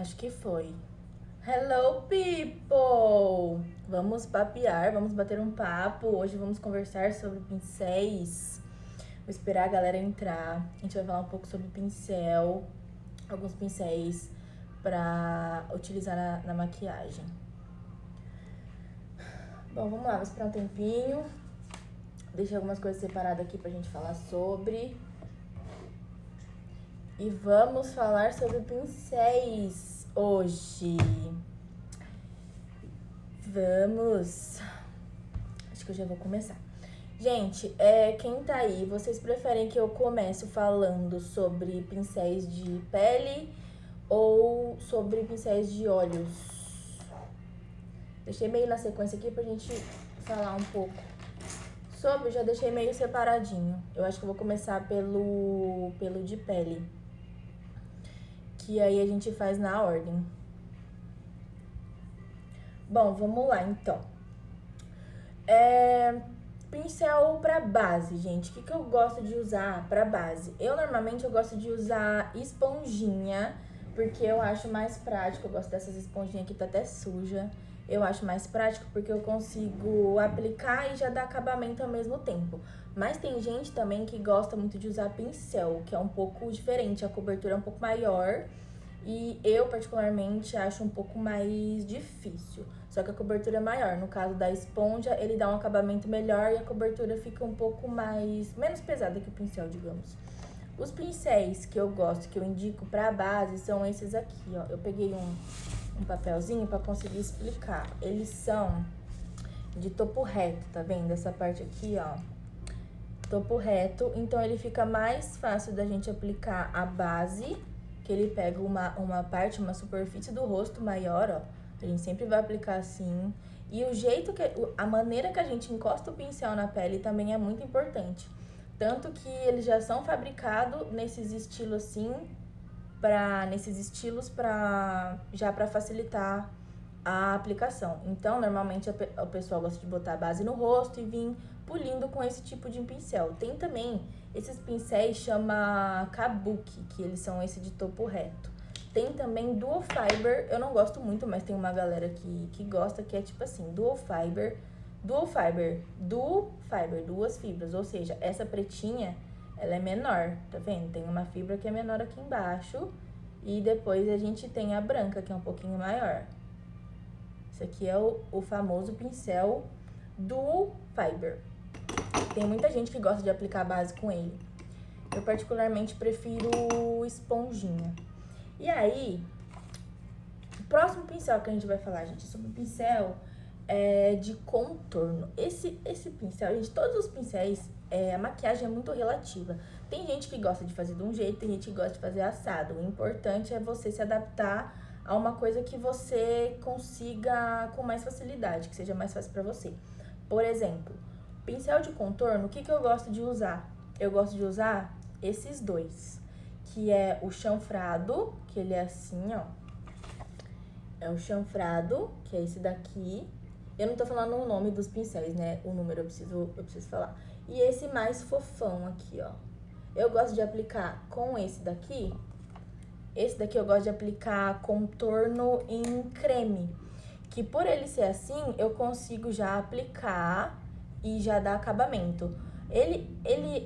Acho que foi. Hello, people! Vamos papear, vamos bater um papo. Hoje vamos conversar sobre pincéis. Vou esperar a galera entrar. A gente vai falar um pouco sobre pincel, alguns pincéis pra utilizar na maquiagem. Bom, vamos lá, vou esperar um tempinho. Deixei algumas coisas separadas aqui pra gente falar sobre. E vamos falar sobre pincéis hoje. Vamos. Acho que eu já vou começar. Gente, quem tá aí, vocês preferem que eu comece falando sobre pincéis de pele ou sobre pincéis de olhos? Deixei meio na sequência aqui pra gente falar um pouco sobre, já deixei meio separadinho. Eu acho que eu vou começar pelo de pele, que aí a gente faz na ordem. Bom, vamos lá então. Pincel pra base, gente. O que eu gosto de usar pra base? Normalmente eu gosto de usar esponjinha, porque eu acho mais prático. Eu gosto dessas esponjinhas que tá até suja. Eu acho mais prático porque eu consigo aplicar e já dar acabamento ao mesmo tempo. Mas tem gente também que gosta muito de usar pincel, que é um pouco diferente. A cobertura é um pouco maior. E eu, particularmente, acho um pouco mais difícil. Só que a cobertura é maior. No caso da esponja, ele dá um acabamento melhor e a cobertura fica um pouco menos pesada que o pincel, digamos. Os pincéis que eu gosto, que eu indico pra base, são esses aqui, ó. Eu peguei um papelzinho pra conseguir explicar. Eles são de topo reto, tá vendo? Essa parte aqui, ó. Topo reto. Então, ele fica mais fácil da gente aplicar a base, que ele pega uma parte, uma superfície do rosto maior, ó. A gente sempre vai aplicar assim. E a maneira que a gente encosta o pincel na pele também é muito importante. Tanto que eles já são fabricados nesses estilos assim, já para facilitar a aplicação. Então, normalmente o pessoal gosta de botar a base no rosto e vir pulindo com esse tipo de pincel. Tem também esses pincéis chama Kabuki, que eles são esse de topo reto. Tem também Dual Fiber, eu não gosto muito, mas tem uma galera que gosta, que é tipo assim, Dual Fiber, duas fibras, ou seja, essa pretinha, ela é menor, tá vendo? Tem uma fibra que é menor aqui embaixo e depois a gente tem a branca, que é um pouquinho maior. Esse aqui é o famoso pincel Dual Fiber. Tem muita gente que gosta de aplicar a base com ele. Eu particularmente prefiro esponjinha. E aí, o próximo pincel que a gente vai falar, gente, é sobre o pincel de contorno. Esse pincel, gente, todos os pincéis, a maquiagem é muito relativa. Tem gente que gosta de fazer de um jeito, tem gente que gosta de fazer assado. O importante é você se adaptar a uma coisa que você consiga com mais facilidade, que seja mais fácil pra você. Por exemplo, pincel de contorno, o que eu gosto de usar? Eu gosto de usar esses dois, que é o chanfrado, que ele é assim, ó. É o chanfrado, que é esse daqui. Eu não tô falando o nome dos pincéis, né? O número eu preciso falar. E esse mais fofão aqui, ó. Eu gosto de aplicar com esse daqui. Esse daqui eu gosto de aplicar contorno em creme. Que por ele ser assim, eu consigo já aplicar e já dar acabamento.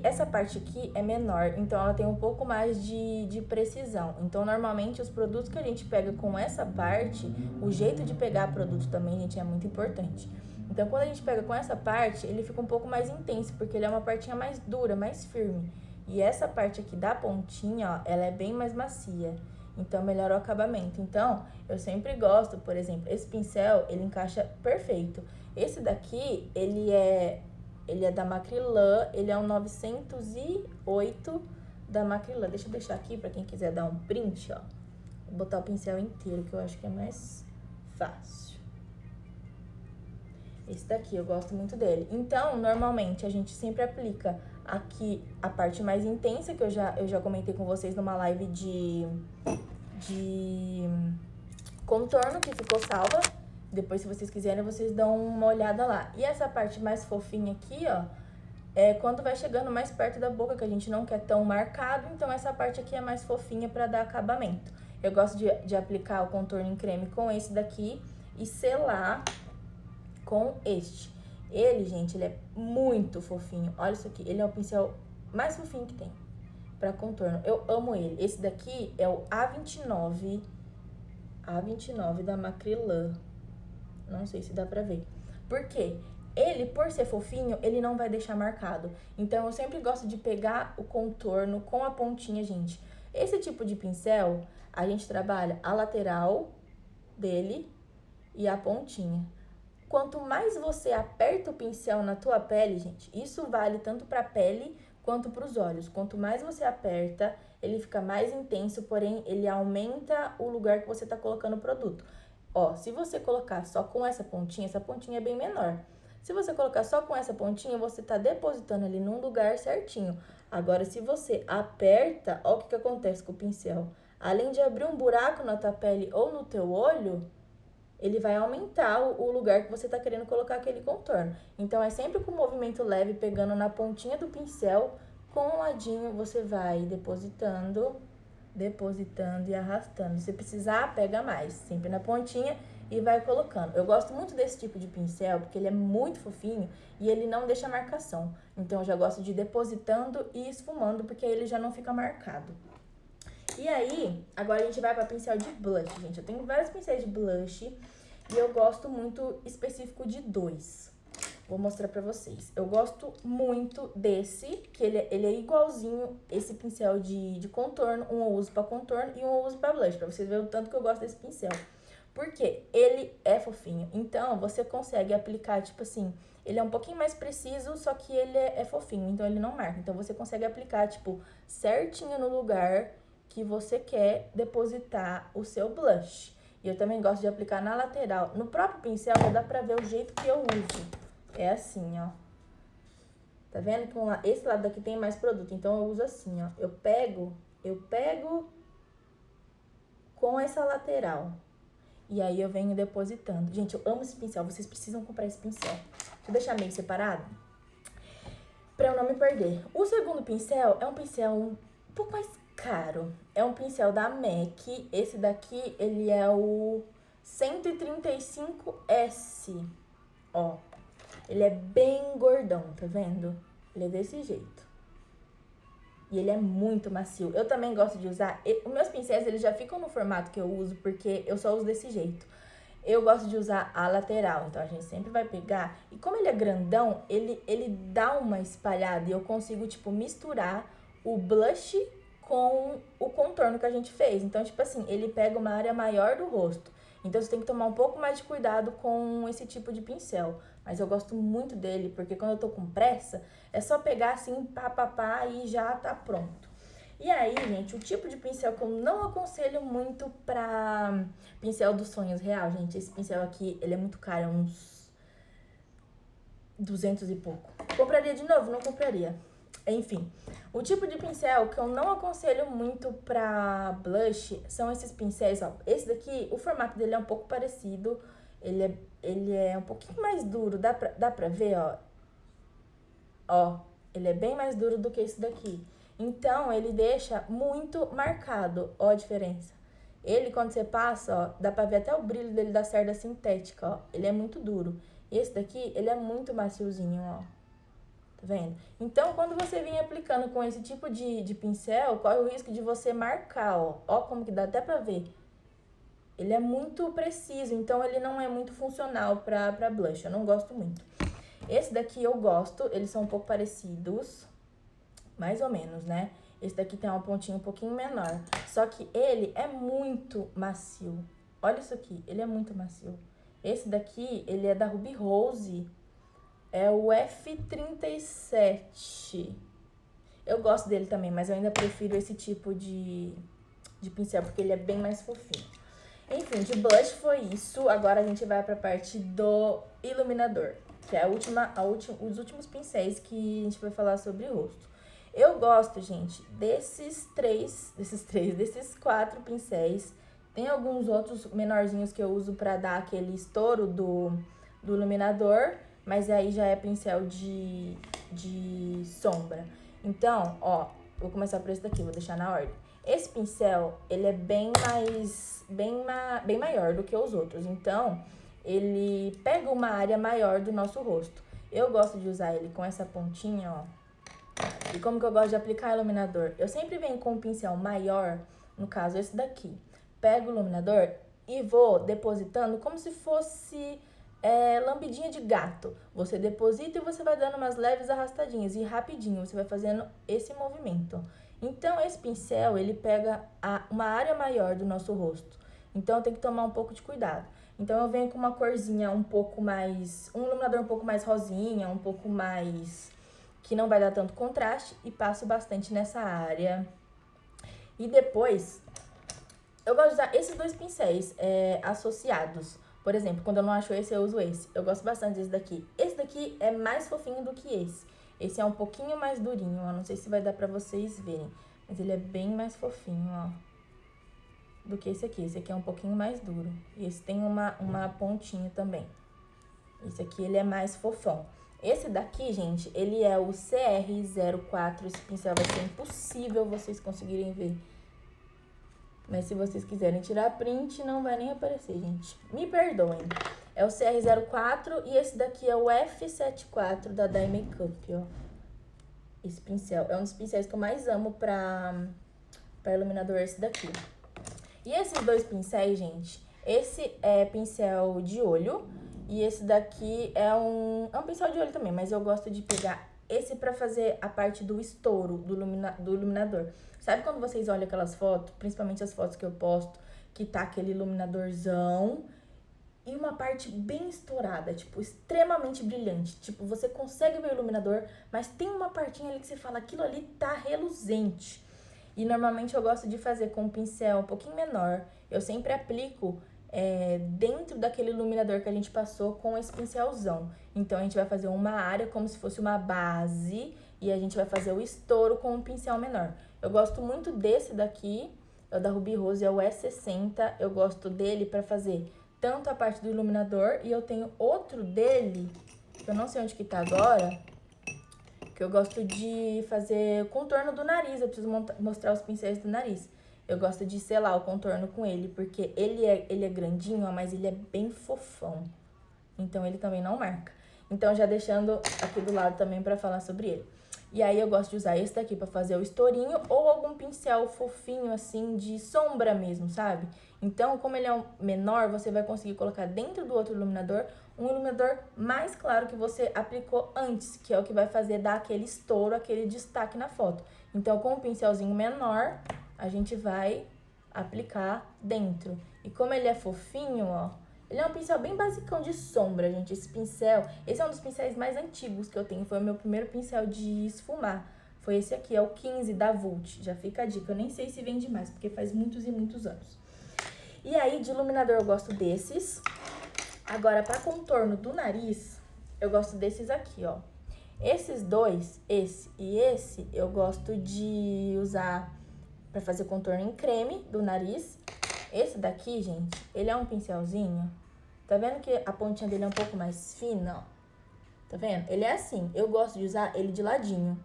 Essa parte aqui é menor, então ela tem um pouco mais de precisão. Então, normalmente, os produtos que a gente pega com essa parte, o jeito de pegar produto também, gente, é muito importante. Então, quando a gente pega com essa parte, ele fica um pouco mais intenso, porque ele é uma partinha mais dura, mais firme. E essa parte aqui da pontinha, ó, ela é bem mais macia. Então, melhora o acabamento. Então, eu sempre gosto, por exemplo, esse pincel, ele encaixa perfeito. Esse daqui, ele é da Macrylan, ele é um 908 da Macrylan. Deixa eu deixar aqui pra quem quiser dar um print, ó. Vou botar o pincel inteiro, que eu acho que é mais fácil. Esse daqui, eu gosto muito dele. Então, normalmente, a gente sempre aplica aqui a parte mais intensa, que eu já comentei com vocês numa live de contorno, que ficou salva. Depois, se vocês quiserem, vocês dão uma olhada lá. E essa parte mais fofinha aqui, ó, é quando vai chegando mais perto da boca, que a gente não quer tão marcado. Então, essa parte aqui é mais fofinha pra dar acabamento. Eu gosto de aplicar o contorno em creme com esse daqui e selar com este. Ele, gente, ele é muito fofinho. Olha isso aqui, ele é o pincel mais fofinho que tem pra contorno. Eu amo ele. Esse daqui é o A29 da Macrylan. Não sei se dá pra ver. Por quê? Ele, por ser fofinho, ele não vai deixar marcado. Então, eu sempre gosto de pegar o contorno com a pontinha, gente. Esse tipo de pincel, a gente trabalha a lateral dele e a pontinha. Quanto mais você aperta o pincel na tua pele, gente, isso vale tanto pra pele quanto pros olhos. Quanto mais você aperta, ele fica mais intenso, porém, ele aumenta o lugar que você tá colocando o produto. Ó, se você colocar só com essa pontinha é bem menor. Se você colocar só com essa pontinha, você tá depositando ali num lugar certinho. Agora, se você aperta, ó o que acontece com o pincel. Além de abrir um buraco na tua pele ou no teu olho, ele vai aumentar o lugar que você tá querendo colocar aquele contorno. Então, é sempre com movimento leve, pegando na pontinha do pincel, com o ladinho você vai depositando e arrastando. Se precisar, pega mais, sempre na pontinha e vai colocando. Eu gosto muito desse tipo de pincel, porque ele é muito fofinho e ele não deixa marcação. Então, eu já gosto de ir depositando e esfumando, porque aí ele já não fica marcado. E aí, agora a gente vai pra pincel de blush, gente. Eu tenho vários pincéis de blush e eu gosto muito específico de 2. Vou mostrar pra vocês. Eu gosto muito desse, que ele é igualzinho esse pincel de contorno. Um eu uso pra contorno e um eu uso pra blush, pra vocês verem o tanto que eu gosto desse pincel. Porque ele é fofinho. Então, você consegue aplicar, tipo assim, ele é um pouquinho mais preciso, só que ele é fofinho, então ele não marca. Então, você consegue aplicar, tipo, certinho no lugar que você quer depositar o seu blush. E eu também gosto de aplicar na lateral. No próprio pincel já dá pra ver o jeito que eu uso. É assim, ó. Tá vendo que esse lado daqui tem mais produto, então eu uso assim, ó. Eu pego com essa lateral. E aí eu venho depositando. Gente, eu amo esse pincel, vocês precisam comprar esse pincel. Deixa eu deixar meio separado, pra eu não me perder. O segundo pincel é um pincel um pouco mais caro. É um pincel da MAC. Esse daqui, ele é o 135S. Ó, ele é bem gordão, tá vendo? Ele é desse jeito. E ele é muito macio. Eu também gosto de usar... Os meus pincéis, eles já ficam no formato que eu uso, porque eu só uso desse jeito. Eu gosto de usar a lateral, então a gente sempre vai pegar... E como ele é grandão, ele dá uma espalhada e eu consigo, tipo, misturar o blush com o contorno que a gente fez. Então, tipo assim, ele pega uma área maior do rosto. Então, você tem que tomar um pouco mais de cuidado com esse tipo de pincel. Mas eu gosto muito dele, porque quando eu tô com pressa, é só pegar assim, pá, e já tá pronto. E aí, gente, o tipo de pincel que eu não aconselho muito pra pincel dos sonhos real, gente. Esse pincel aqui, ele é muito caro, é uns 200 e pouco. Compraria de novo? Não compraria. Enfim, o tipo de pincel que eu não aconselho muito pra blush são esses pincéis, ó. Esse daqui, o formato dele é um pouco parecido, ele é um pouquinho mais duro, dá pra ver, ó. Ó, ele é bem mais duro do que esse daqui. Então, ele deixa muito marcado, ó a diferença. Ele, quando você passa, ó, dá pra ver até o brilho dele da cerda sintética, ó. Ele é muito duro. E esse daqui, ele é muito maciozinho, ó. Tá vendo? Então, quando você vem aplicando com esse tipo de pincel, corre o risco de você marcar, ó. Ó como que dá até pra ver. Ele é muito preciso, então ele não é muito funcional pra blush. Eu não gosto muito. Esse daqui eu gosto, eles são um pouco parecidos, mais ou menos, né? Esse daqui tem uma pontinha um pouquinho menor. Só que ele é muito macio. Olha isso aqui, ele é muito macio. Esse daqui, ele é da Ruby Rose. É o F37. Eu gosto dele também, mas eu ainda prefiro esse tipo de pincel, porque ele é bem mais fofinho. Enfim, de blush foi isso. Agora a gente vai pra parte do iluminador, que é os últimos pincéis que a gente vai falar sobre o rosto. Eu gosto, gente, desses quatro pincéis. Tem alguns outros menorzinhos que eu uso pra dar aquele estouro do iluminador, mas aí já é pincel de sombra. Então, ó, vou começar por esse daqui, vou deixar na ordem. Esse pincel, ele é bem maior do que os outros. Então, ele pega uma área maior do nosso rosto. Eu gosto de usar ele com essa pontinha, ó. E como que eu gosto de aplicar iluminador? Eu sempre venho com um pincel maior, no caso esse daqui. Pego o iluminador e vou depositando como se fosse lambidinha de gato. Você deposita e você vai dando umas leves arrastadinhas e rapidinho você vai fazendo esse movimento. Então, esse pincel, ele pega uma área maior do nosso rosto. Então, tem que tomar um pouco de cuidado. Então, eu venho com uma corzinha um pouco mais... um iluminador um pouco mais rosinha, um pouco mais... que não vai dar tanto contraste, e passo bastante nessa área. E depois, eu gosto de usar esses dois pincéis associados. Por exemplo, quando eu não acho esse, eu uso esse. Eu gosto bastante desse daqui. Esse daqui é mais fofinho do que esse. Esse é um pouquinho mais durinho, ó. Não sei se vai dar pra vocês verem. Mas ele é bem mais fofinho, ó, do que esse aqui. Esse aqui é um pouquinho mais duro. E esse tem uma pontinha também. Esse aqui, ele é mais fofão. Esse daqui, gente, ele é o CR04. Esse pincel vai ser impossível vocês conseguirem ver. Mas se vocês quiserem tirar print, não vai nem aparecer, gente. Me perdoem. É o CR04 e esse daqui é o F74 da Dye Makeup, ó. Esse pincel é um dos pincéis que eu mais amo pra iluminador, esse daqui. E esses dois pincéis, gente, esse é pincel de olho e esse daqui é um pincel de olho também, mas eu gosto de pegar esse pra fazer a parte do estouro do iluminador. Sabe quando vocês olham aquelas fotos, principalmente as fotos que eu posto, que tá aquele iluminadorzão e uma parte bem estourada, tipo, extremamente brilhante. Tipo, você consegue ver o iluminador, mas tem uma partinha ali que você fala, aquilo ali tá reluzente. E normalmente eu gosto de fazer com um pincel um pouquinho menor. Eu sempre aplico dentro daquele iluminador que a gente passou com esse pincelzão. Então, a gente vai fazer uma área como se fosse uma base e a gente vai fazer o estouro com um pincel menor. Eu gosto muito desse daqui, é o da Ruby Rose, é o E60. Eu gosto dele pra fazer tanto a parte do iluminador e eu tenho outro dele, que eu não sei onde que tá agora, que eu gosto de fazer contorno do nariz. Eu preciso mostrar os pincéis do nariz. Eu gosto de selar o contorno com ele, porque ele é grandinho, ó, mas ele é bem fofão. Então, ele também não marca. Então, já deixando aqui do lado também pra falar sobre ele. E aí, eu gosto de usar esse daqui pra fazer o estourinho ou algum pincel fofinho, assim, de sombra mesmo, sabe? Então, como ele é menor, você vai conseguir colocar dentro do outro iluminador um iluminador mais claro que você aplicou antes, que é o que vai fazer dar aquele estouro, aquele destaque na foto. Então, com um pincelzinho menor, a gente vai aplicar dentro. E como ele é fofinho, ó, ele é um pincel bem basicão de sombra, gente. Esse pincel, esse é um dos pincéis mais antigos que eu tenho. Foi o meu primeiro pincel de esfumar. Foi esse aqui, é o 15 da Vult. Já fica a dica. Eu nem sei se vende mais, porque faz muitos e muitos anos. E aí, de iluminador, eu gosto desses. Agora, pra contorno do nariz, eu gosto desses aqui, ó. Esses dois, esse e esse, eu gosto de usar pra fazer contorno em creme do nariz. Esse daqui, gente, ele é um pincelzinho. Tá vendo que a pontinha dele é um pouco mais fina, ó? Tá vendo? Ele é assim. Eu gosto de usar ele de ladinho,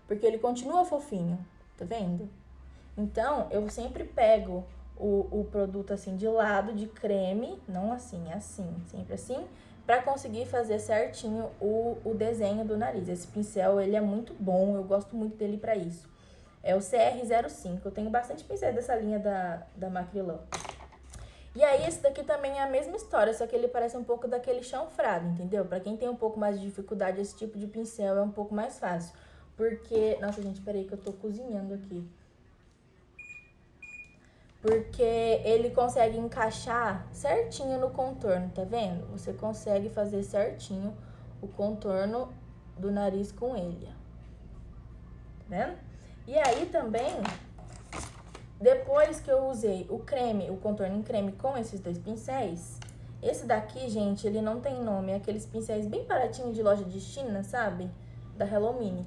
porque ele continua fofinho. Tá vendo? Então, eu sempre pego o produto assim de lado, de creme. Não assim, é assim. Sempre assim. Pra conseguir fazer certinho o desenho do nariz. Esse pincel, ele é muito bom. Eu gosto muito dele pra isso. É o CR05. Eu tenho bastante pincéis dessa linha da Macrylan. E aí, esse daqui também é a mesma história, só que ele parece um pouco daquele chanfrado, entendeu? Pra quem tem um pouco mais de dificuldade, esse tipo de pincel é um pouco mais fácil. Porque... Nossa, gente, peraí que eu tô cozinhando aqui. Porque ele consegue encaixar certinho no contorno, tá vendo? Você consegue fazer certinho o contorno do nariz com ele, ó. Tá vendo? E aí também, depois que eu usei o creme, o contorno em creme com esses dois pincéis, esse daqui, gente, ele não tem nome, é aqueles pincéis bem baratinhos de loja de China, sabe? Da Hello Mini.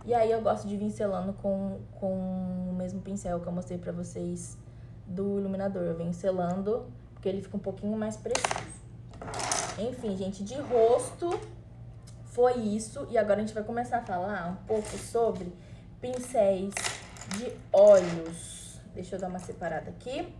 E aí eu gosto de vir selando com o mesmo pincel que eu mostrei pra vocês do iluminador. Eu venho selando, porque ele fica um pouquinho mais preciso. Enfim, gente, de rosto foi isso. E agora a gente vai começar a falar um pouco sobre pincéis de olhos. Deixa eu dar uma separada aqui.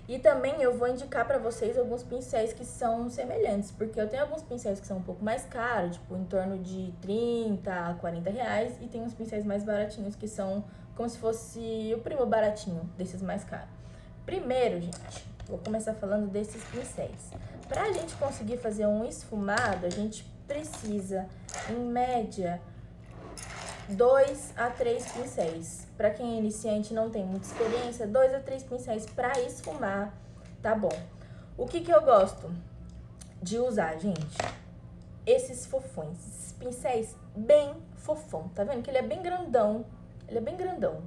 E também eu vou indicar pra vocês alguns pincéis que são semelhantes, porque eu tenho alguns pincéis que são um pouco mais caros, tipo, em torno de 30 a 40 reais, e tem uns pincéis mais baratinhos, que são como se fosse o primo baratinho desses mais caros. Primeiro, gente, vou começar falando desses pincéis. Pra gente conseguir fazer um esfumado, a gente precisa, em média, 2 a 3 pincéis. Pra quem é iniciante e não tem muita experiência, 2 a 3 pincéis pra esfumar, tá bom. O que eu gosto de usar, gente? Esses fofões, esses pincéis bem fofão, tá vendo? Que ele é bem grandão, ele é bem grandão.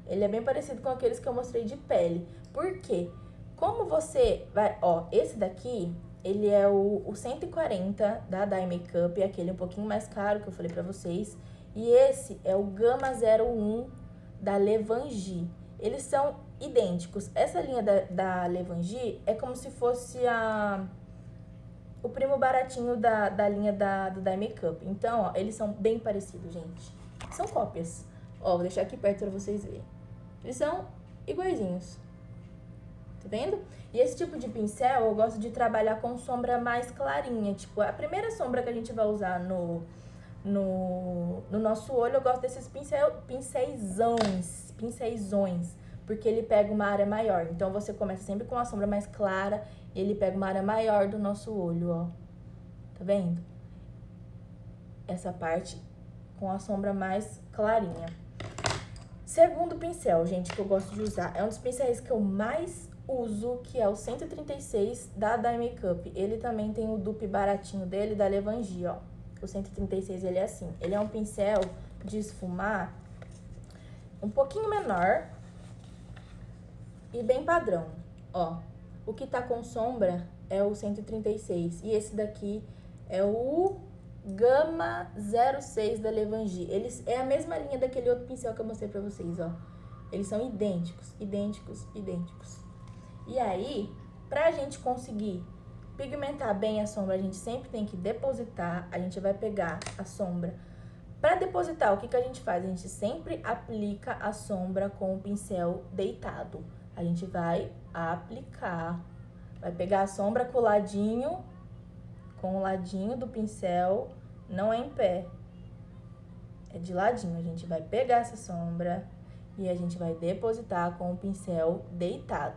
Ele é bem parecido com aqueles que eu mostrei de pele. Por quê? Como você vai... Ó, esse daqui, ele é o 140 da Dye Makeup, aquele um pouquinho mais caro que eu falei pra vocês. E esse é o Gama 01 da Levangie. Eles são idênticos. Essa linha da Levangie é como se fosse o primo baratinho da linha do Dye Makeup. Então, ó, eles são bem parecidos, gente. São cópias. Ó, vou deixar aqui perto pra vocês verem. Eles são iguaizinhos. Tá vendo? E esse tipo de pincel eu gosto de trabalhar com sombra mais clarinha. Tipo, a primeira sombra que a gente vai usar no nosso olho, eu gosto desses pinceizões, porque ele pega uma área maior. Então, você começa sempre com a sombra mais clara e ele pega uma área maior do nosso olho, ó. Tá vendo? Essa parte com a sombra mais clarinha. Segundo pincel, gente, que eu gosto de usar, é um dos pincéis que eu mais uso, que é o 136 da Dye Makeup. Ele também tem o dupe baratinho dele, da Levangie, ó. O 136, ele é assim. Ele é um pincel de esfumar um pouquinho menor e bem padrão, ó. O que tá com sombra é o 136 e esse daqui é o Gama 06 da Levangie. Eles é a mesma linha daquele outro pincel que eu mostrei pra vocês, ó. Eles são idênticos, idênticos, idênticos. E aí, pra gente conseguir pigmentar bem a sombra, a gente sempre tem que depositar. A gente vai pegar a sombra. Pra depositar, o que a gente faz? A gente sempre aplica a sombra com o pincel deitado. A gente vai aplicar, vai pegar a sombra com o ladinho do pincel, não é em pé, é de ladinho. A gente vai pegar essa sombra e a gente vai depositar com o pincel deitado.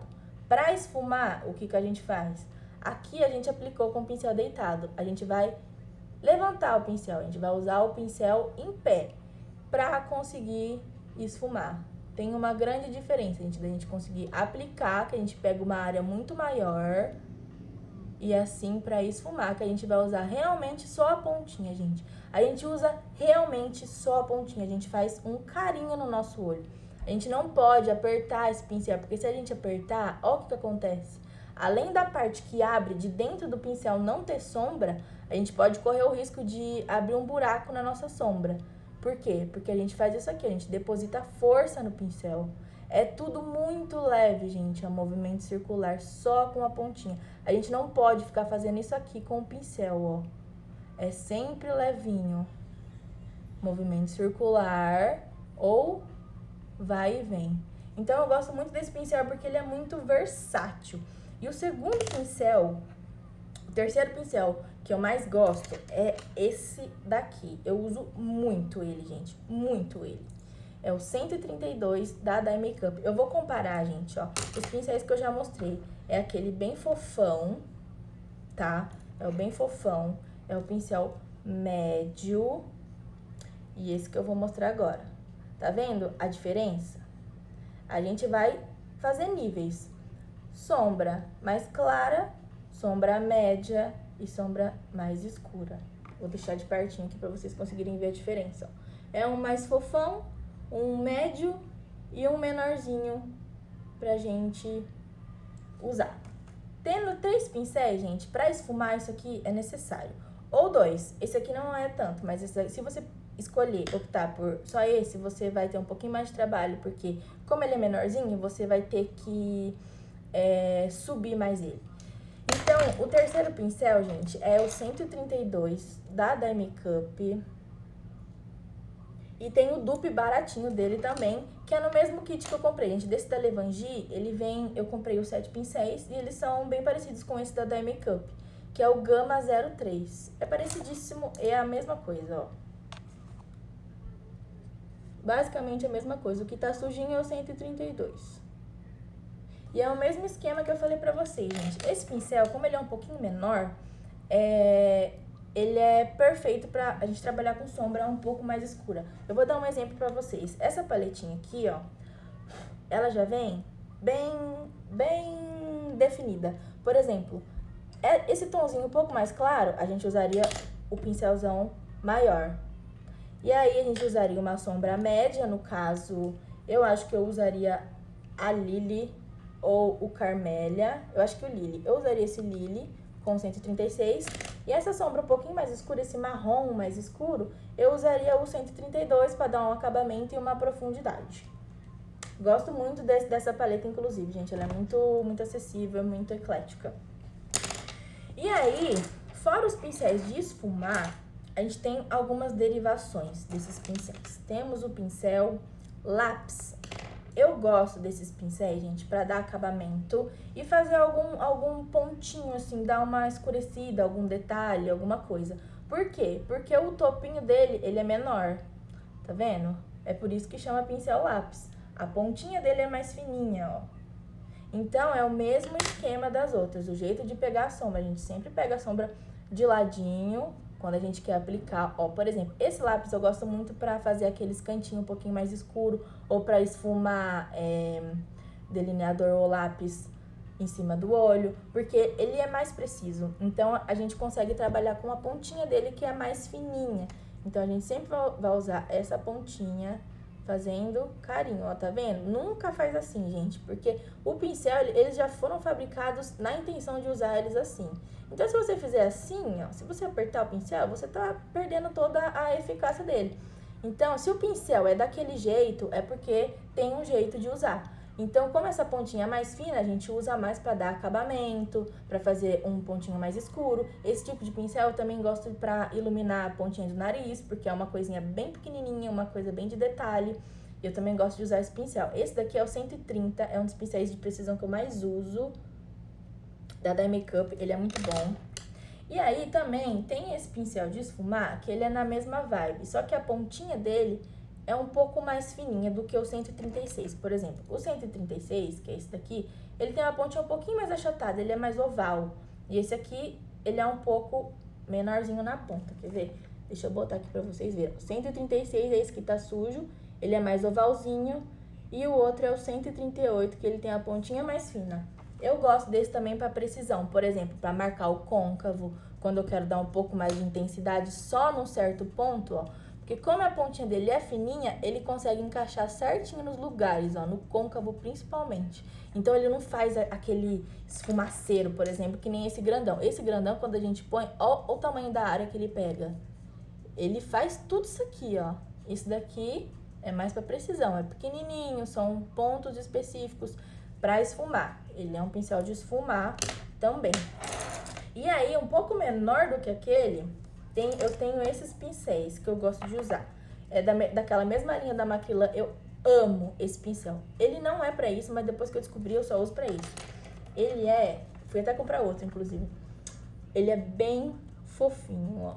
Pra esfumar, o que a gente faz? Aqui a gente aplicou com o pincel deitado, a gente vai levantar o pincel, a gente vai usar o pincel em pé pra conseguir esfumar. Tem uma grande diferença, da gente conseguir aplicar, que a gente pega uma área muito maior, e assim pra esfumar, que a gente vai usar realmente só a pontinha, gente. A gente usa realmente só a pontinha, a gente faz um carinho no nosso olho. A gente não pode apertar esse pincel, porque se a gente apertar, ó o que acontece. Além da parte que abre de dentro do pincel não ter sombra, a gente pode correr o risco de abrir um buraco na nossa sombra. Por quê? Porque a gente faz isso aqui, a gente deposita força no pincel. É tudo muito leve, gente, é um movimento circular só com a pontinha. A gente não pode ficar fazendo isso aqui com o pincel, ó. É sempre levinho. Movimento circular ou vai e vem. Então, eu gosto muito desse pincel porque ele é muito versátil. E o segundo pincel, o terceiro pincel que eu mais gosto é esse daqui. Eu uso muito ele, gente, muito ele. É o 132 da Dye Makeup. Eu vou comparar, gente, ó, os pincéis que eu já mostrei. É aquele bem fofão, tá? É o bem fofão, é o pincel médio e esse que eu vou mostrar agora. Tá vendo a diferença? A gente vai fazer níveis. Sombra mais clara, sombra média e sombra mais escura. Vou deixar de pertinho aqui pra vocês conseguirem ver a diferença, ó. É um mais fofão, um médio e um menorzinho pra gente usar. Tendo 3 pincéis, gente, pra esfumar isso aqui é necessário. Ou 2, esse aqui não é tanto, mas esse daqui, se você escolher, optar por só esse, você vai ter um pouquinho mais de trabalho, porque como ele é menorzinho, você vai ter que subir mais ele. Então, o terceiro pincel, gente, é o 132 da Dye Makeup. E tem o dupe baratinho dele também, que é no mesmo kit que eu comprei, gente. Desse da Levangie, ele vem... Eu comprei os 7 pincéis e eles são bem parecidos com esse da Dye Makeup, que é o Gama 03. É parecidíssimo, é a mesma coisa, ó. Basicamente a mesma coisa. O que tá sujinho é o 132. E é o mesmo esquema que eu falei pra vocês, gente. Esse pincel, como ele é um pouquinho menor, ele é perfeito pra a gente trabalhar com sombra um pouco mais escura. Eu vou dar um exemplo pra vocês. Essa paletinha aqui, ó, ela já vem bem definida. Por exemplo, esse tomzinho um pouco mais claro, a gente usaria o pincelzão maior. E aí a gente usaria uma sombra média, no caso, eu acho que eu usaria a Lily ou o Carmélia. Eu acho que o Lily. Eu usaria esse Lily com 136. E essa sombra um pouquinho mais escura, esse marrom mais escuro, eu usaria o 132 para dar um acabamento e uma profundidade. Gosto muito dessa paleta, inclusive, gente. Ela é muito acessível, muito eclética. E aí, fora os pincéis de esfumar, a gente tem algumas derivações desses pincéis. Temos o pincel lápis. Eu gosto desses pincéis, gente, pra dar acabamento e fazer algum pontinho, assim, dar uma escurecida, algum detalhe, alguma coisa. Por quê? Porque o topinho dele, ele é menor, tá vendo? É por isso que chama pincel lápis. A pontinha dele é mais fininha, ó. Então, é o mesmo esquema das outras, o jeito de pegar a sombra. A gente sempre pega a sombra de ladinho, quando a gente quer aplicar, ó, por exemplo, esse lápis eu gosto muito pra fazer aqueles cantinhos um pouquinho mais escuro, ou pra esfumar delineador ou lápis em cima do olho, porque ele é mais preciso. Então, a gente consegue trabalhar com a pontinha dele, que é mais fininha. Então, a gente sempre vai usar essa pontinha fazendo carinho, ó, tá vendo? Nunca faz assim, gente, porque o pincel, eles já foram fabricados na intenção de usar eles assim. Então, se você fizer assim, ó, se você apertar o pincel, você tá perdendo toda a eficácia dele. Então, se o pincel é daquele jeito, é porque tem um jeito de usar. Então, como essa pontinha é mais fina, a gente usa mais para dar acabamento, para fazer um pontinho mais escuro. Esse tipo de pincel eu também gosto para iluminar a pontinha do nariz, porque é uma coisinha bem pequenininha, uma coisa bem de detalhe. Eu também gosto de usar esse pincel. Esse daqui é o 130, é um dos pincéis de precisão que eu mais uso, da Dye Makeup, ele é muito bom. E aí também tem esse pincel de esfumar, que ele é na mesma vibe, só que a pontinha dele é um pouco mais fininha do que o 136, por exemplo. O 136, que é esse daqui, ele tem uma pontinha um pouquinho mais achatada, ele é mais oval. E esse aqui, ele é um pouco menorzinho na ponta, quer ver? Deixa eu botar aqui pra vocês verem. O 136 é esse que tá sujo, ele é mais ovalzinho. E o outro é o 138, que ele tem a pontinha mais fina. Eu gosto desse também pra precisão, por exemplo, pra marcar o côncavo, quando eu quero dar um pouco mais de intensidade só num certo ponto, ó. Porque como a pontinha dele é fininha, ele consegue encaixar certinho nos lugares, ó, no côncavo principalmente. Então, ele não faz aquele esfumaceiro, por exemplo, que nem esse grandão. Esse grandão, quando a gente põe, ó o tamanho da área que ele pega. Ele faz tudo isso aqui, ó. Isso daqui é mais pra precisão, é pequenininho, são pontos específicos pra esfumar. Ele é um pincel de esfumar também. E aí, um pouco menor do que aquele... eu tenho esses pincéis que eu gosto de usar. É daquela mesma linha da Macrylan. Eu amo esse pincel. Ele não é pra isso, mas depois que eu descobri, eu só uso pra isso. Ele é... Fui até comprar outro, inclusive. Ele é bem fofinho, ó.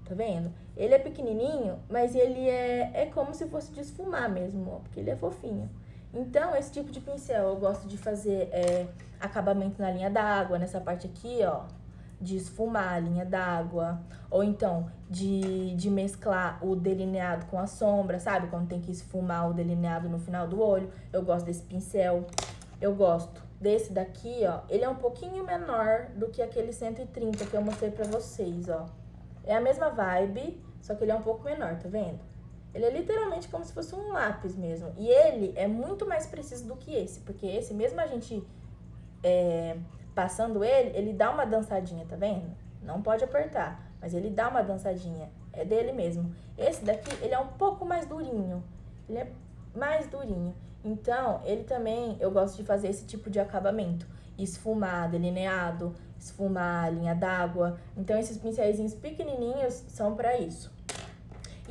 Tá vendo? Ele é pequenininho, mas ele é como se fosse de esfumar mesmo, ó. Porque ele é fofinho. Então, esse tipo de pincel eu gosto de fazer acabamento na linha d'água, nessa parte aqui, ó. De esfumar a linha d'água, ou então de mesclar o delineado com a sombra, sabe? Quando tem que esfumar o delineado no final do olho, eu gosto desse pincel. Eu gosto desse daqui, ó, ele é um pouquinho menor do que aquele 130 que eu mostrei pra vocês, ó. É a mesma vibe, só que ele é um pouco menor, tá vendo? Ele é literalmente como se fosse um lápis mesmo, e ele é muito mais preciso do que esse, porque esse, mesmo a gente... passando ele dá uma dançadinha, tá vendo? Não pode apertar, mas ele dá uma dançadinha. É dele mesmo. Esse daqui, ele é um pouco mais durinho. Ele é mais durinho. Então, ele também, eu gosto de fazer esse tipo de acabamento. Esfumar delineado, esfumar linha d'água. Então, esses pincéis pequenininhos são pra isso.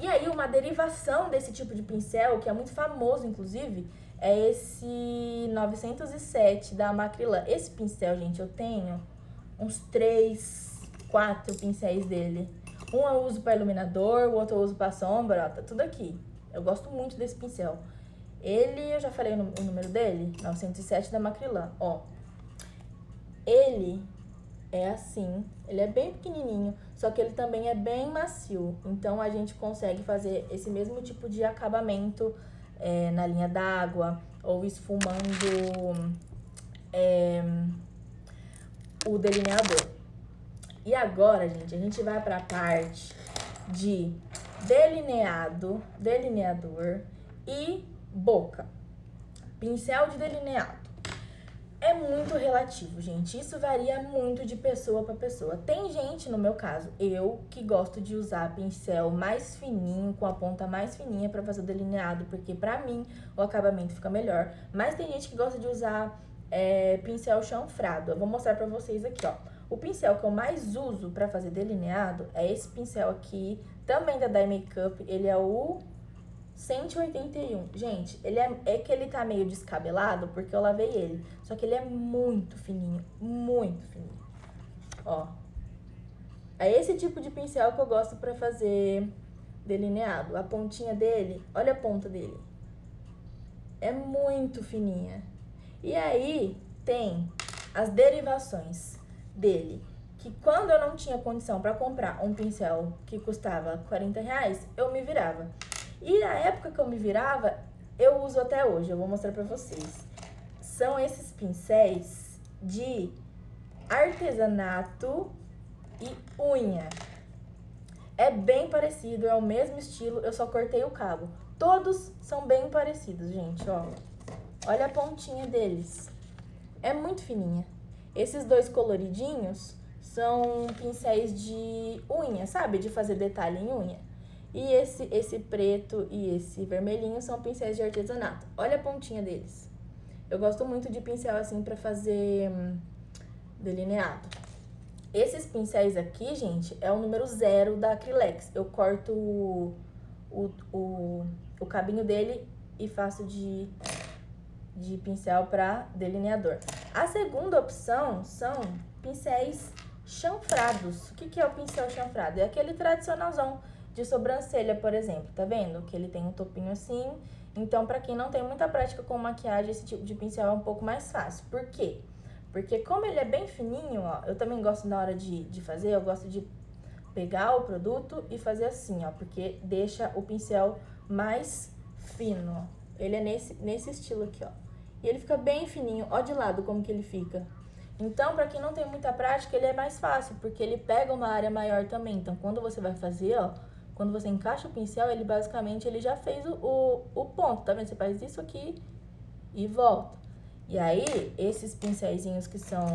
E aí, uma derivação desse tipo de pincel, que é muito famoso, inclusive, é esse 907 da Macrylan. Esse pincel, gente, eu tenho uns 3, 4 pincéis dele. Um eu uso para iluminador, o outro eu uso para sombra, ó, tá tudo aqui. Eu gosto muito desse pincel. Ele, eu já falei o número dele, 907 da Macrylan, ó. Ele é assim, ele é bem pequenininho, só que ele também é bem macio. Então, a gente consegue fazer esse mesmo tipo de acabamento na linha d'água ou esfumando o delineador. E agora, gente, a gente vai para a parte de delineador e boca. Pincel de delineado. É muito relativo, gente. Isso varia muito de pessoa para pessoa. Tem gente, no meu caso, eu, que gosto de usar pincel mais fininho, com a ponta mais fininha para fazer o delineado, porque pra mim o acabamento fica melhor. Mas tem gente que gosta de usar pincel chanfrado. Eu vou mostrar pra vocês aqui, ó. O pincel que eu mais uso pra fazer delineado é esse pincel aqui, também da Dye Makeup. Ele é o 181. Gente, é que ele tá meio descabelado porque eu lavei ele. Só que ele é muito fininho, muito fininho. Ó. É esse tipo de pincel que eu gosto pra fazer delineado. A pontinha dele, olha a ponta dele. É muito fininha. E aí, tem as derivações dele. Que quando eu não tinha condição pra comprar um pincel que custava R$40, eu me virava. E na época que eu me virava, eu uso até hoje, eu vou mostrar pra vocês. São esses pincéis de artesanato e unha. É bem parecido, é o mesmo estilo, eu só cortei o cabo. Todos são bem parecidos, gente, ó. Olha a pontinha deles. É muito fininha. Esses dois coloridinhos são pincéis de unha, sabe? De fazer detalhe em unha. E esse preto e esse vermelhinho são pincéis de artesanato. Olha a pontinha deles. Eu gosto muito de pincel assim pra fazer delineado. Esses pincéis aqui, gente, é o número 0 da Acrylex. Eu corto o cabinho dele e faço de pincel pra delineador. A segunda opção são pincéis chanfrados. O que é o pincel chanfrado? É aquele tradicionalzão de sobrancelha, por exemplo, tá vendo? Que ele tem um topinho assim. Então, pra quem não tem muita prática com maquiagem, esse tipo de pincel é um pouco mais fácil. Por quê? Porque como ele é bem fininho, ó, eu também gosto na hora de fazer, eu gosto de pegar o produto e fazer assim, ó, porque deixa o pincel mais fino, ó. Ele é nesse estilo aqui, ó. E ele fica bem fininho, ó de lado como que ele fica. Então, pra quem não tem muita prática, ele é mais fácil, porque ele pega uma área maior também. Então, quando você vai fazer, ó, quando você encaixa o pincel, ele basicamente ele já fez o ponto, tá vendo? Você faz isso aqui e volta. E aí, esses pincéisinhos que são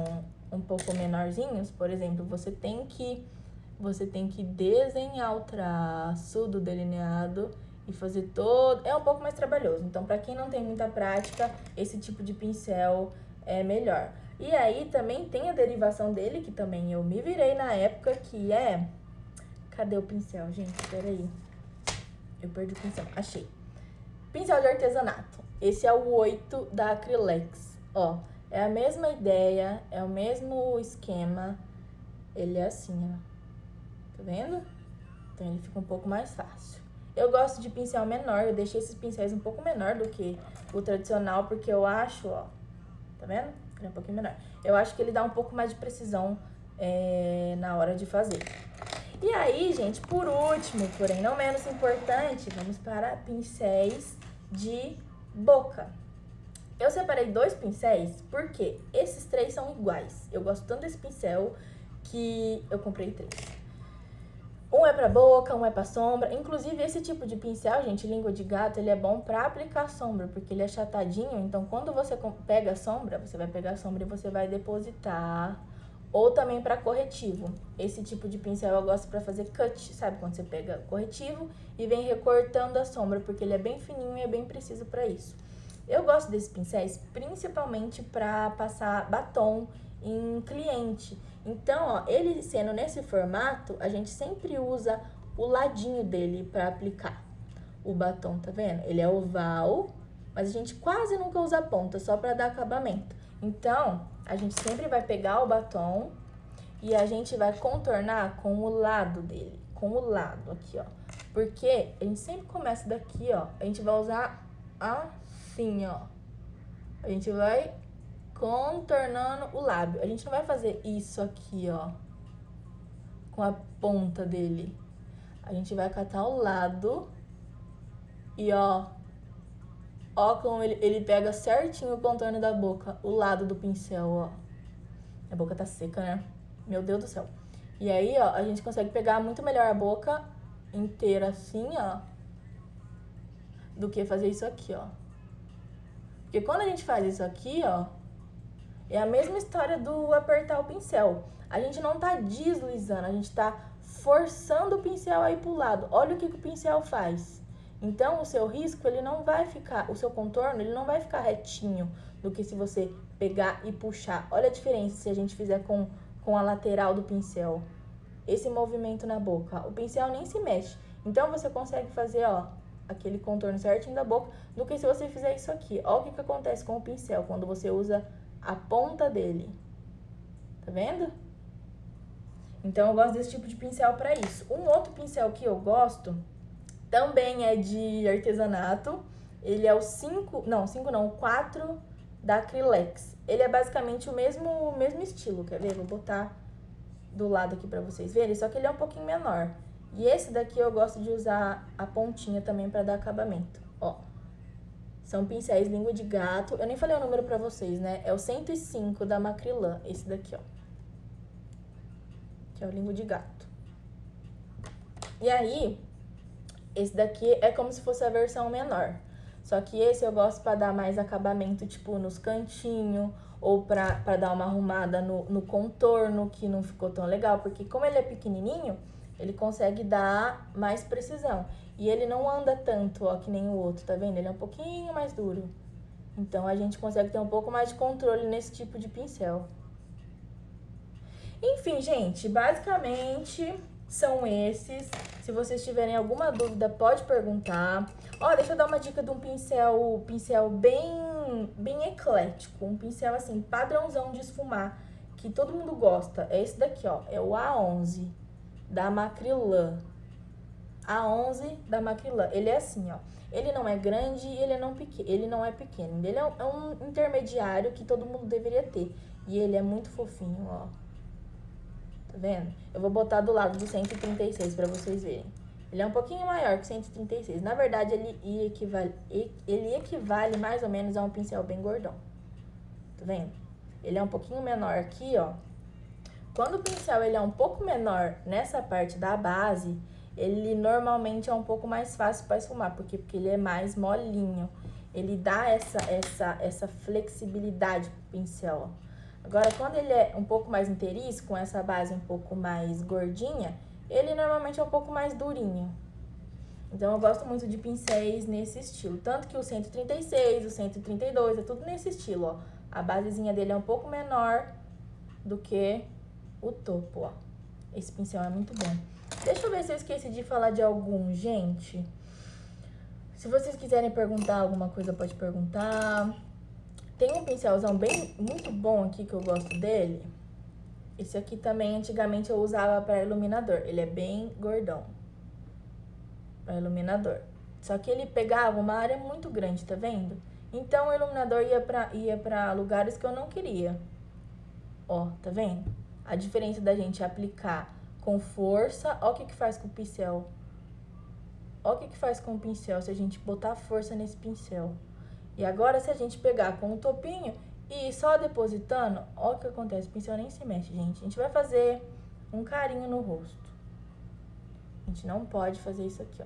um pouco menorzinhos, por exemplo, você tem que desenhar o traço do delineado e fazer todo... É um pouco mais trabalhoso. Então, pra quem não tem muita prática, esse tipo de pincel é melhor. E aí, também tem a derivação dele, que também eu me virei na época, que é... Cadê o pincel, gente? Peraí. Eu perdi o pincel. Achei. Pincel de artesanato. Esse é o 8 da Acrylex. Ó, é a mesma ideia, é o mesmo esquema. Ele é assim, ó. Tá vendo? Então, ele fica um pouco mais fácil. Eu gosto de pincel menor, eu deixei esses pincéis um pouco menor do que o tradicional, porque eu acho, ó, tá vendo? Ele é um pouquinho menor. Eu acho que ele dá um pouco mais de precisão na hora de fazer. E aí, gente, por último, porém não menos importante, vamos para pincéis de boca. Eu separei 2 pincéis porque esses 3 são iguais. Eu gosto tanto desse pincel que eu comprei 3. Um é pra boca, um é pra sombra. Inclusive, esse tipo de pincel, gente, língua de gato, ele é bom pra aplicar sombra, porque ele é achatadinho. Então, quando você pega a sombra, você vai pegar a sombra e você vai depositar. Ou também pra corretivo. Esse tipo de pincel eu gosto pra fazer cut, sabe? Quando você pega corretivo e vem recortando a sombra, porque ele é bem fininho e é bem preciso pra isso. Eu gosto desses pincéis principalmente pra passar batom em cliente. Então, ó, ele sendo nesse formato, a gente sempre usa o ladinho dele pra aplicar o batom, tá vendo? Ele é oval, mas a gente quase nunca usa ponta, só pra dar acabamento. Então, a gente sempre vai pegar o batom e a gente vai contornar com o lado dele, com o lado aqui, ó. Porque a gente sempre começa daqui, ó, a gente vai usar assim, ó. A gente vai contornando o lábio. A gente não vai fazer isso aqui, ó, com a ponta dele. A gente vai catar o lado e, ó como ele pega certinho o contorno da boca, o lado do pincel, ó. A boca tá seca, né? Meu Deus do céu. E aí, ó, a gente consegue pegar muito melhor a boca inteira assim, ó, do que fazer isso aqui, ó. Porque quando a gente faz isso aqui, ó, é a mesma história do apertar o pincel. A gente não tá deslizando, a gente tá forçando o pincel aí pro lado. Olha o que o pincel faz. Então, o seu risco, ele não vai ficar, o seu contorno, ele não vai ficar retinho do que se você pegar e puxar. Olha a diferença se a gente fizer com a lateral do pincel. Esse movimento na boca, o pincel nem se mexe. Então, você consegue fazer, ó, aquele contorno certinho da boca, do que se você fizer isso aqui. Olha o que acontece com o pincel quando você usa a ponta dele. Tá vendo? Então, eu gosto desse tipo de pincel pra isso. Um outro pincel que eu gosto também é de artesanato. Ele é o 4 da Acrylex. Ele é basicamente o mesmo estilo, quer ver? Vou botar do lado aqui pra vocês verem, só que ele é um pouquinho menor. E esse daqui eu gosto de usar a pontinha também pra dar acabamento, ó. São pincéis língua de gato. Eu nem falei o número pra vocês, né? É o 105 da Macrylan, esse daqui, ó. Que é o língua de gato. E aí, esse daqui é como se fosse a versão menor. Só que esse eu gosto pra dar mais acabamento, tipo, nos cantinhos, ou pra dar uma arrumada no contorno, que não ficou tão legal. Porque como ele é pequenininho, ele consegue dar mais precisão. E ele não anda tanto, ó, que nem o outro, tá vendo? Ele é um pouquinho mais duro. Então, a gente consegue ter um pouco mais de controle nesse tipo de pincel. Enfim, gente, basicamente são esses. Se vocês tiverem alguma dúvida, pode perguntar. Ó, deixa eu dar uma dica de um pincel bem eclético. Um pincel, assim, padrãozão de esfumar, que todo mundo gosta. É esse daqui, ó. É o A11 da Macrylan. A11 da Macrylan. Ele é assim, ó. Ele não é grande e ele não é pequeno. Ele é um intermediário que todo mundo deveria ter. E ele é muito fofinho, ó. Tá vendo? Eu vou botar do lado do 136 pra vocês verem. Ele é um pouquinho maior que o 136. Na verdade, ele equivale mais ou menos a um pincel bem gordão. Tá vendo? Ele é um pouquinho menor aqui, ó. Quando o pincel ele é um pouco menor nessa parte da base, ele normalmente é um pouco mais fácil para esfumar. Porque ele é mais molinho. Ele dá essa flexibilidade pro pincel, ó. Agora, quando ele é um pouco mais inteiriço, com essa base um pouco mais gordinha, ele normalmente é um pouco mais durinho. Então, eu gosto muito de pincéis nesse estilo. Tanto que o 136, o 132, é tudo nesse estilo, ó. A basezinha dele é um pouco menor do que o topo, ó. Esse pincel é muito bom. Deixa eu ver se eu esqueci de falar de algum, gente. Se vocês quiserem perguntar alguma coisa, pode perguntar. Tem um pincelzão muito bom aqui que eu gosto dele. Esse aqui também, antigamente, eu usava para iluminador. Ele é bem gordão. Para iluminador. Só que ele pegava uma área muito grande, tá vendo? Então, o iluminador ia pra lugares que eu não queria. Ó, tá vendo? A diferença da gente aplicar com força. Ó o que faz com o pincel. Ó o que faz com o pincel se a gente botar força nesse pincel. E agora, se a gente pegar com o topinho e ir só depositando, ó o que acontece, o pincel nem se mexe, gente. A gente vai fazer um carinho no rosto. A gente não pode fazer isso aqui, ó.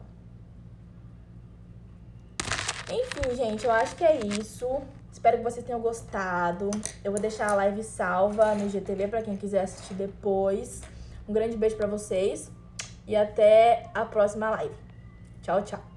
Enfim, gente, eu acho que é isso. Espero que vocês tenham gostado. Eu vou deixar a live salva no IGTV pra quem quiser assistir depois. Um grande beijo pra vocês e até a próxima live. Tchau, tchau.